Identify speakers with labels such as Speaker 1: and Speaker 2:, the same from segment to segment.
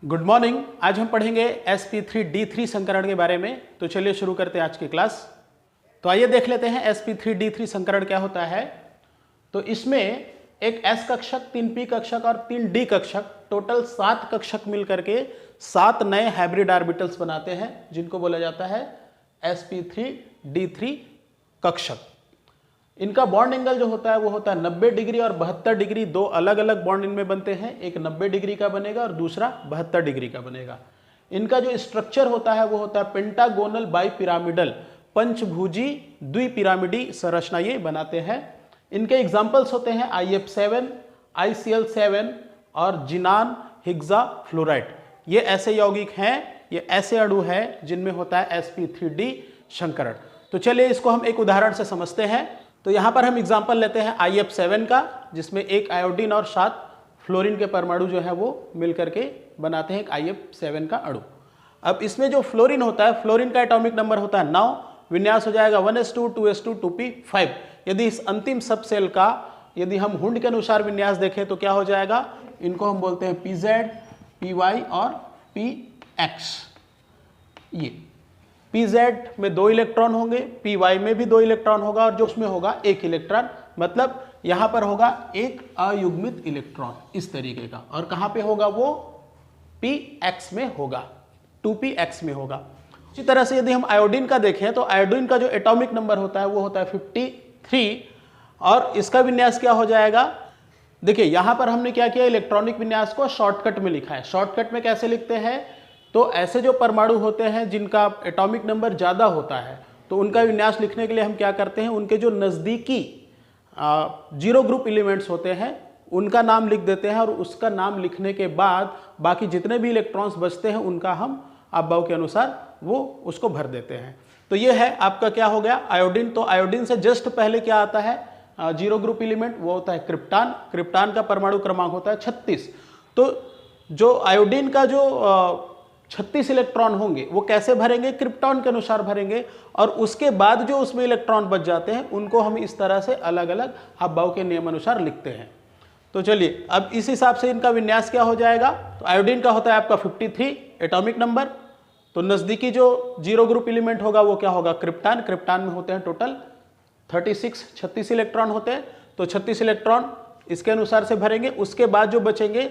Speaker 1: Good morning. आज हम पढ़ेंगे sp3d3 संकरण के बारे में। तो चलिए शुरू करते हैं आज की क्लास। तो आइए देख लेते हैं sp3d3 संकरण क्या होता है। तो इसमें एक s कक्षक, 3p कक्षक और 3d कक्षक, टोटल 7 कक्षक मिलकर के 7 नए हाइब्रिड ऑर्बिटल्स बनाते हैं, जिनको बोला जाता है sp3d3 कक्षक। इनका बॉन्ड एंगल जो होता है वो होता है 90 डिग्री और 72 डिग्री। दो अलग अलग बॉन्ड इनमें बनते हैं, एक 90 डिग्री का बनेगा और दूसरा 72 डिग्री का बनेगा। इनका जो स्ट्रक्चर होता है वो होता है पेंटागोनल बाइपिरामिडल, पंचभुजी द्विपिरामिडी संरचना ये बनाते हैं। इनके एग्जाम्पल्स होते हैं IF7, ICl7 और जिनान हिग्जा फ्लोराइड। ये ऐसे यौगिक हैं, ये ऐसे अणु हैं जिनमें होता है sp3d संकरण। तो चलिए इसको हम एक उदाहरण से समझते हैं। तो यहाँ पर हम एग्जाम्पल लेते हैं IF7 का, जिसमें एक आयोडीन और 7 फ्लोरीन के परमाणु जो है वो मिलकर के बनाते हैं एक IF7 का अणु। अब इसमें जो फ्लोरीन होता है, फ्लोरीन का एटॉमिक नंबर होता है 9, विन्यास हो जाएगा 1s2 2s2 2p5। यदि इस अंतिम सब सेल का यदि हम हुंड के अनुसार विन्यास देखें तो क्या हो जाएगा, इनको हम बोलते हैं pz, py और px। ये pz में 2 इलेक्ट्रॉन होंगे, py में भी 2 इलेक्ट्रॉन होगा और जो उसमें होगा 1 इलेक्ट्रॉन, मतलब यहां पर होगा एक अयुग्मित इलेक्ट्रॉन इस तरीके का। और कहां पे होगा वो, px में होगा, 2px में होगा। इसी तरह से यदि हम आयोडीन का देखें तो आयोडीन का जो एटॉमिक नंबर होता है वो होता है 53 और इसका विन्यास क्या हो जाएगा। देखिए यहां पर हमने क्या किया, इलेक्ट्रॉनिक विन्यास को शॉर्टकट में लिखा है। शॉर्टकट में कैसे लिखते हैं, तो ऐसे जो परमाणु होते हैं जिनका एटॉमिक नंबर ज़्यादा होता है तो उनका विन्यास लिखने के लिए हम क्या करते हैं, उनके जो नज़दीकी जीरो ग्रुप एलिमेंट्स होते हैं उनका नाम लिख देते हैं और उसका नाम लिखने के बाद बाकी जितने भी इलेक्ट्रॉन्स बचते हैं उनका हम अबव के अनुसार वो उसको भर देते हैं। तो ये है आपका क्या हो गया, आयोडीन। तो आयोडीन से जस्ट पहले क्या आता है जीरो ग्रुप एलिमेंट, वो होता है क्रिप्टान। क्रिप्टान का परमाणु क्रमांक होता है 36। तो जो आयोडीन का जो 36 इलेक्ट्रॉन होंगे वो कैसे भरेंगे, क्रिप्टॉन के अनुसार भरेंगे और उसके बाद जो उसमें इलेक्ट्रॉन बच जाते हैं उनको हम इस तरह से अलग अलग अबव के नियम अनुसार लिखते हैं। तो चलिए अब इस हिसाब से इनका विन्यास क्या हो जाएगा। तो आयोडीन का होता है आपका 53 एटॉमिक नंबर। तो नज़दीकी जो जीरो ग्रुप एलिमेंट होगा वो क्या होगा, क्रिप्टान। क्रिप्टान में होते हैं टोटल 36 इलेक्ट्रॉन होते हैं। तो 36 इलेक्ट्रॉन इसके अनुसार से भरेंगे, उसके बाद जो बचेंगे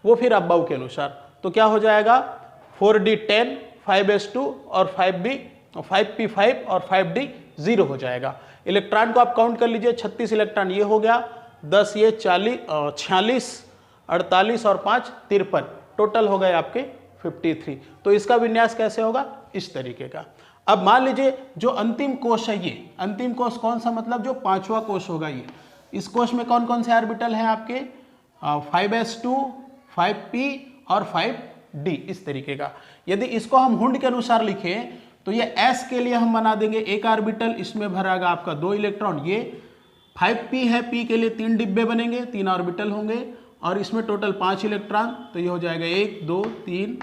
Speaker 1: वो फिर अबव के अनुसार। तो क्या हो जाएगा, 4d10, 5s2 और 5p5 और 5d 0 हो जाएगा। इलेक्ट्रॉन को आप काउंट कर लीजिए, 36 इलेक्ट्रॉन ये हो गया, 10 ये 46, 48 और 5 53, टोटल हो गए आपके 53। तो इसका विन्यास कैसे होगा, इस तरीके का। अब मान लीजिए जो अंतिम कोश है, ये अंतिम कोश कौन सा, मतलब जो 5वां कोश होगा ये, इस कोश में कौन कौन से ऑर्बिटल हैं आपके, 5s2, 5p और 5d, इस तरीके का। यदि इसको हम हुंड के अनुसार लिखें तो ये s के लिए हम बना देंगे एक ऑर्बिटल, इसमें भरागा आपका 2 इलेक्ट्रॉन। ये 5p है, p के लिए 3 डिब्बे बनेंगे, 3 ऑर्बिटल होंगे और इसमें टोटल 5 इलेक्ट्रॉन। तो ये हो जाएगा 1 2 3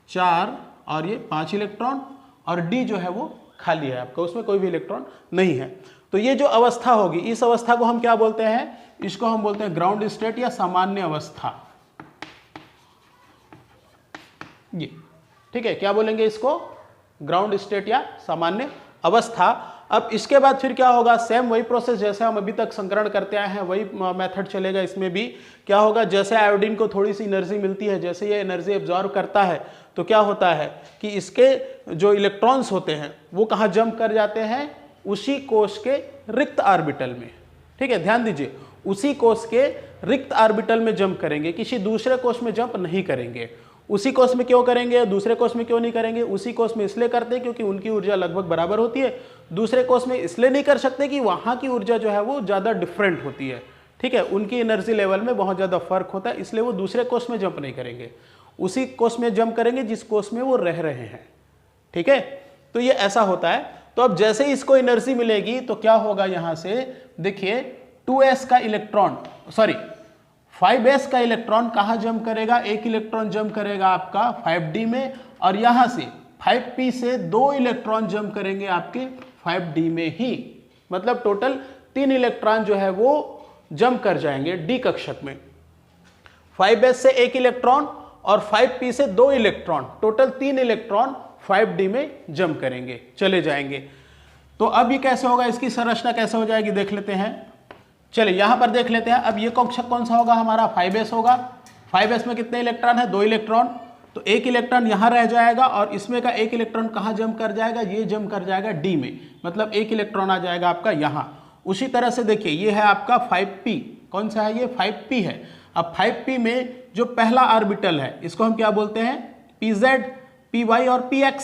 Speaker 1: 4 और ये 5 इलेक्ट्रॉन। और d जो है वो खाली है आपका, उसमें कोई भी इलेक्ट्रॉन नहीं है। तो ये जो अवस्था होगी, इस अवस्था को हम क्या बोलते हैं, इसको हम बोलते हैं ग्राउंड स्टेट या सामान्य अवस्था। ये ठीक है, क्या बोलेंगे इसको, ग्राउंड स्टेट या सामान्य अवस्था। अब इसके बाद फिर क्या होगा, सेम वही प्रोसेस जैसे हम अभी तक संकरण करते आए हैं वही मेथड चलेगा। इसमें भी क्या होगा, जैसे आयोडीन को थोड़ी सी एनर्जी मिलती है, जैसे ये एनर्जी एब्जॉर्व करता है तो क्या होता है कि इसके जो इलेक्ट्रॉन्स होते हैं वो कहाँ जंप कर जाते हैं, उसी कोश के रिक्त ऑर्बिटल में। ठीक है, ध्यान दीजिए, उसी कोश के रिक्त ऑर्बिटल में जंप करेंगे, किसी दूसरे कोश में जंप नहीं करेंगे। उसी कोश में क्यों करेंगे, दूसरे कोश में क्यों नहीं करेंगे, उसी कोश में इसलिए करते हैं क्योंकि उनकी ऊर्जा लगभग बराबर होती है। दूसरे कोश में इसलिए नहीं कर सकते कि वहाँ की ऊर्जा जो है वो ज़्यादा डिफरेंट होती है। ठीक है, उनकी एनर्जी लेवल में बहुत ज़्यादा फर्क होता है, इसलिए वो दूसरे कोश में जंप नहीं करेंगे, उसी कोश में जंप करेंगे जिस कोश में वो रह रहे हैं। ठीक है, तो ये ऐसा होता है। तो अब जैसे ही इसको एनर्जी मिलेगी तो क्या होगा, यहाँ से देखिए 2s का इलेक्ट्रॉन, सॉरी 5s का इलेक्ट्रॉन कहाँ जंप करेगा, एक इलेक्ट्रॉन जंप करेगा आपका 5d में और यहाँ से 5p से 2 इलेक्ट्रॉन जंप करेंगे आपके 5d में ही। मतलब टोटल 3 इलेक्ट्रॉन जो है वो जंप कर जाएंगे d कक्षक में। 5s से 1 इलेक्ट्रॉन और 5p से 2 इलेक्ट्रॉन, टोटल 3 इलेक्ट्रॉन 5d में जंप करेंगे, चले जाएंगे। तो अब ये कैसे होगा, इसकी संरचना कैसे हो जाएगी देख लेते हैं। चलिए यहां पर देख लेते हैं। अब ये कक्षक कौन सा होगा, हमारा 5s होगा। 5s में कितने इलेक्ट्रॉन है, 2 इलेक्ट्रॉन, तो 1 इलेक्ट्रॉन यहां रह जाएगा और इसमें का 1 इलेक्ट्रॉन कहां जंप कर जाएगा, ये जंप कर जाएगा d में, मतलब 1 इलेक्ट्रॉन आ जाएगा आपका यहां। उसी तरह से देखिए ये है आपका 5p, कौन सा है, ये 5p है। अब 5p में जो पहला ऑर्बिटल है इसको हम क्या बोलते हैं, pz, py और px।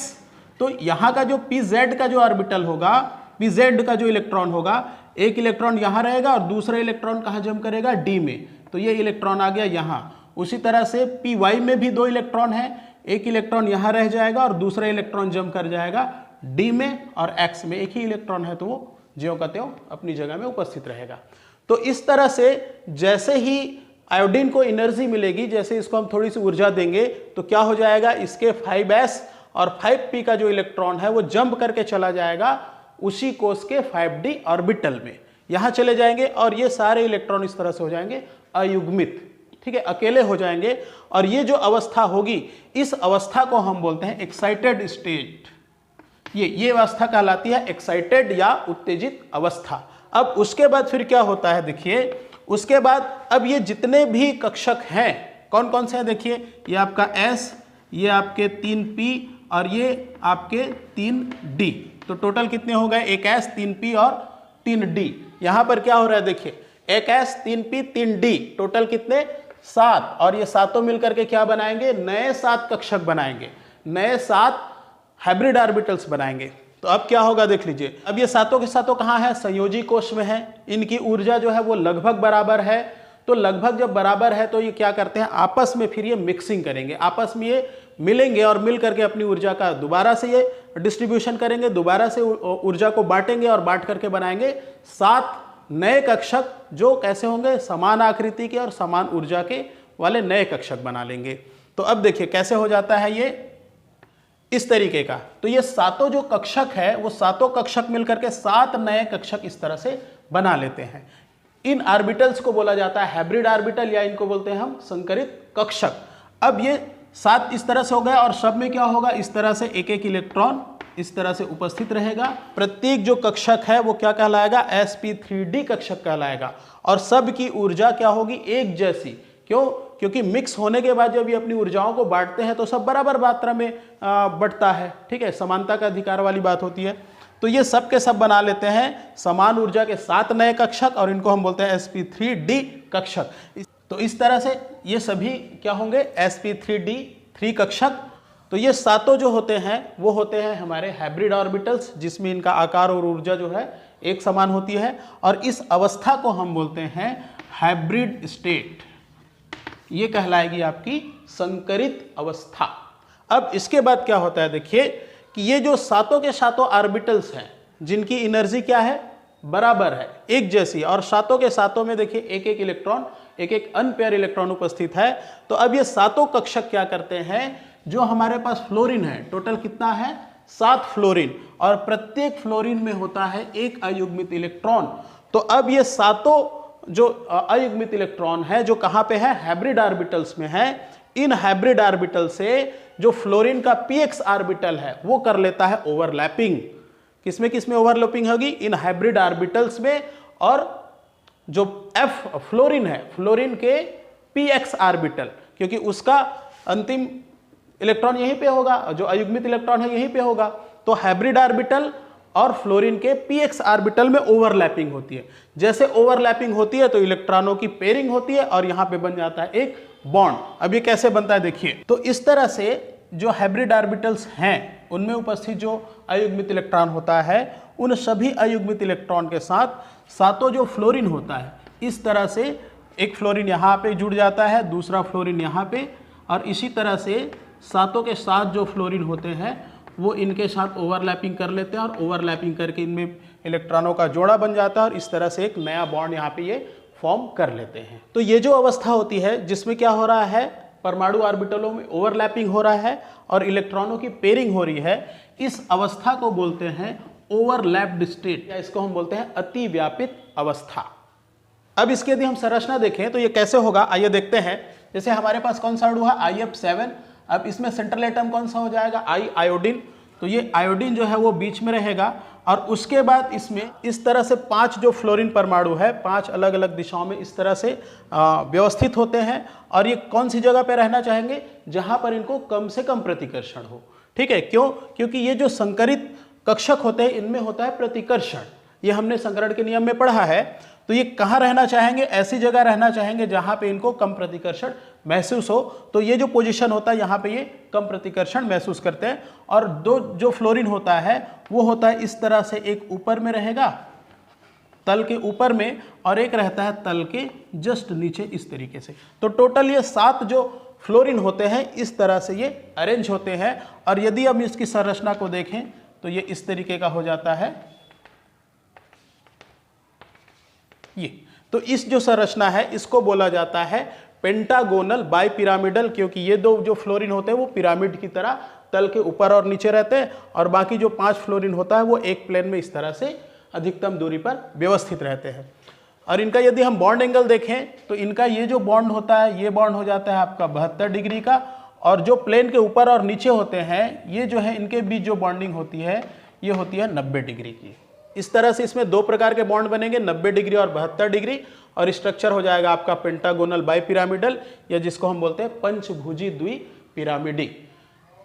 Speaker 1: तो यहाँ का जो pz का जो ऑर्बिटल होगा, pz का जो इलेक्ट्रॉन होगा, 1 इलेक्ट्रॉन यहाँ रहेगा और दूसरा इलेक्ट्रॉन कहाँ जंप करेगा, d में, तो ये इलेक्ट्रॉन आ गया यहाँ। उसी तरह से py में भी 2 इलेक्ट्रॉन है, 1 इलेक्ट्रॉन यहाँ रह जाएगा और दूसरा इलेक्ट्रॉन जंप कर जाएगा d में, और x में 1 ही इलेक्ट्रॉन है तो वो ज्यों का त्यों अपनी जगह में उपस्थित रहेगा। तो इस तरह से जैसे ही आयोडीन को एनर्जी मिलेगी, जैसे इसको हम थोड़ी सी ऊर्जा देंगे तो क्या हो जाएगा, इसके 5s और 5p का जो इलेक्ट्रॉन है वो जंप करके चला जाएगा उसी कोष के 5d ऑर्बिटल में, यहां चले जाएंगे और ये सारे इलेक्ट्रॉन इस तरह से हो जाएंगे अयुग्मित, ठीक है, अकेले हो जाएंगे। और ये जो अवस्था होगी, इस अवस्था को हम बोलते हैं एक्साइटेड स्टेट। ये अवस्था कहलाती है एक्साइटेड या उत्तेजित अवस्था। अब उसके बाद फिर क्या होता है, देखिए उसके बाद अब ये जितने भी कक्षक हैं कौन कौन से हैं, देखिए ये आपका S, ये आपके 3p और ये आपके 3d, तो टोटल कितने हो गए, 1s 3p और 3d। यहां पर क्या हो रहा है, देखिए 1s 3p 3d, टोटल कितने 7, और ये सातों मिलकर के क्या बनाएंगे, नए 7 कक्षक बनाएंगे, नए 7 हाइब्रिड ऑर्बिटल्स बनाएंगे। तो अब क्या होगा देख लीजिए, अब ये सातों के सातों कहाँ है, संयोजी कोष में है। इनकी ऊर्जा जो है वो लगभग बराबर है, तो लगभग जब बराबर है तो ये क्या करते हैं, आपस में फिर ये मिक्सिंग करेंगे, आपस में ये मिलेंगे और मिल करके अपनी ऊर्जा का दोबारा से ये डिस्ट्रीब्यूशन करेंगे, दोबारा से ऊर्जा को बांटेंगे और बांट करके बनाएंगे 7 नए कक्षक, जो कैसे होंगे, समान आकृति के और समान ऊर्जा के वाले नए कक्षक बना लेंगे। तो अब देखिए कैसे हो जाता है ये इस तरीके का। तो ये सातों जो कक्षक है वो सातों कक्षक मिलकर के 7 नए कक्षक इस तरह से बना लेते हैं। इन ऑर्बिटल्स को बोला जाता है हाइब्रिड ऑर्बिटल, या इनको बोलते हैं हम संकरित कक्षक। अब ये 7 इस तरह से हो गए और सब में क्या होगा, इस तरह से एक एक इलेक्ट्रॉन इस तरह से उपस्थित रहेगा। प्रत्येक जो कक्षक है वो क्या कहलाएगा, sp3d कक्षक कहलाएगा, और सब की ऊर्जा क्या होगी, एक जैसी। क्यों, क्योंकि मिक्स होने के बाद जब ये अपनी ऊर्जाओं को बांटते हैं तो सब बराबर मात्रा में बढ़ता है, ठीक है, समानता का अधिकार वाली बात होती है। तो ये सब के सब बना लेते हैं समान ऊर्जा के 7 नए कक्षक, और इनको हम बोलते हैं sp3d कक्षक। तो इस तरह से ये सभी क्या होंगे, sp3d 3 कक्षक। तो ये सातों जो होते हैं वो होते हैं हमारे हाइब्रिड ऑर्बिटल्स, जिसमें इनका आकार और ऊर्जा जो है एक समान होती है, और इस अवस्था को हम बोलते हैं हाइब्रिड स्टेट। ये कहलाएगी आपकी संकरित अवस्था। अब इसके बाद क्या होता है, देखिए कि ये जो सातों के सातों ऑर्बिटल्स हैं जिनकी एनर्जी क्या है, बराबर है, एक जैसी, और सातों के सातों में देखिए एक एक इलेक्ट्रॉन, एक एक अनपेयर इलेक्ट्रॉन उपस्थित है। तो अब ये सातों कक्षक क्या करते हैं, जो हमारे पास फ्लोरीन है, टोटल कितना है 7 फ्लोरीन, और प्रत्येक फ्लोरीन में होता है एक अयुग्मित इलेक्ट्रॉन। तो अब ये सातों जो अयुग्मित इलेक्ट्रॉन है जो कहाँ पे है, हाइब्रिड ऑर्बिटल्स में है। इन हाइब्रिड ऑर्बिटल से जो फ्लोरीन का px ऑर्बिटल है वो कर लेता है ओवरलैपिंग। किसमें ओवरलैपिंग होगी, इन हाइब्रिड ऑर्बिटल्स में। और जो f फ्लोरीन है, फ्लोरीन के px ऑर्बिटल, क्योंकि उसका अंतिम इलेक्ट्रॉन यहीं पे होगा, जो अयुग्मित इलेक्ट्रॉन है यहीं पे होगा। तो हाइब्रिड ऑर्बिटल और फ्लोरीन के px ऑर्बिटल में ओवरलैपिंग होती है। जैसे ओवरलैपिंग होती है तो इलेक्ट्रॉनों की पेयरिंग होती है और यहां पे बन जाता है एक बॉन्ड। अब ये कैसे बनता है देखिए, तो इस तरह से जो हाइब्रिड ऑर्बिटल्स हैं उनमें उपस्थित जो अयुग्मित इलेक्ट्रॉन होता है, उन सभी अयुग्मित इलेक्ट्रॉन के साथ सातों जो फ्लोरीन होता है, इस तरह से एक फ्लोरीन यहाँ पे जुड़ जाता है, दूसरा फ्लोरीन यहाँ पे, और इसी तरह से सातों के साथ जो फ्लोरीन होते हैं वो इनके साथ ओवरलैपिंग कर लेते हैं, और ओवरलैपिंग करके इनमें इलेक्ट्रॉनों का जोड़ा बन जाता है, और इस तरह से एक नया बॉन्ड यहाँ पे ये फॉर्म कर लेते हैं। तो ये जो अवस्था होती है जिसमें क्या हो रहा है, परमाणु ऑर्बिटलों में ओवरलैपिंग हो रहा है और इलेक्ट्रॉनों की पेयरिंग हो रही है, इस अवस्था को बोलते हैं ओवरलैप्ड स्टेट, या इसको हम बोलते हैं अतिव्यापित अवस्था। अब इसके यदि हम संरचना देखें तो ये कैसे होगा, आइए देखते हैं। जैसे हमारे पास कौन सा अणु है IF7, अब इसमें सेंट्रल एटम कौन सा हो जाएगा आयोडीन, तो ये आयोडीन जो है वो बीच में रहेगा और उसके बाद इसमें इस तरह से 5 जो फ्लोरीन परमाणु है 5 अलग अलग दिशाओं में इस तरह से व्यवस्थित होते हैं और ये कौन सी जगह पे रहना चाहेंगे जहां पर इनको कम से कम प्रतिकर्षण हो। ठीक है, क्यों? क्योंकि ये जो संकरित कक्षक होते हैं इनमें होता है प्रतिकर्षण, ये हमने संकरण के नियम में पढ़ा है। तो ये कहाँ रहना चाहेंगे? ऐसी जगह रहना चाहेंगे जहां पे इनको कम प्रतिकर्षण महसूस हो। तो ये जो पोजीशन होता है यहाँ पे ये कम प्रतिकर्षण महसूस करते हैं। और दो जो फ्लोरीन होता है वो होता है इस तरह से, एक ऊपर में रहेगा तल के ऊपर में और एक रहता है तल के जस्ट नीचे इस तरीके से। तो टोटल ये 7 जो फ्लोरीन होते हैं इस तरह से ये अरेंज होते हैं। और यदि हम इसकी संरचना को देखें तो ये इस तरीके का हो जाता है ये। तो इस जो संरचना है इसको बोला जाता है पेंटागोनल बाइपिरामिडल, क्योंकि ये दो जो फ्लोरीन होते हैं वो पिरामिड की तरह तल के ऊपर और नीचे रहते हैं और बाकी जो 5 फ्लोरीन होता है वो एक प्लेन में इस तरह से अधिकतम दूरी पर व्यवस्थित रहते हैं। और इनका यदि हम बॉन्ड एंगल देखें तो इनका ये जो बॉन्ड होता है ये बॉन्ड हो जाता है आपका 72 डिग्री का, और जो प्लेन के ऊपर और नीचे होते हैं ये जो है इनके बीच जो बॉन्डिंग होती है ये होती है 90 डिग्री की। इस तरह से इसमें 2 प्रकार के बॉन्ड बनेंगे, 90 डिग्री और 72 डिग्री, और स्ट्रक्चर हो जाएगा आपका पेंटागोनल बाइपिरामिडल, या जिसको हम बोलते हैं पंचभुजी द्विपिरामिडी।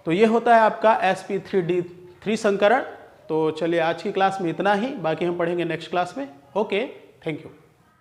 Speaker 1: तो ये होता है आपका sp3d3 संकरण। तो चलिए आज की क्लास में इतना ही, बाकी हम पढ़ेंगे नेक्स्ट क्लास में। Okay, thank you.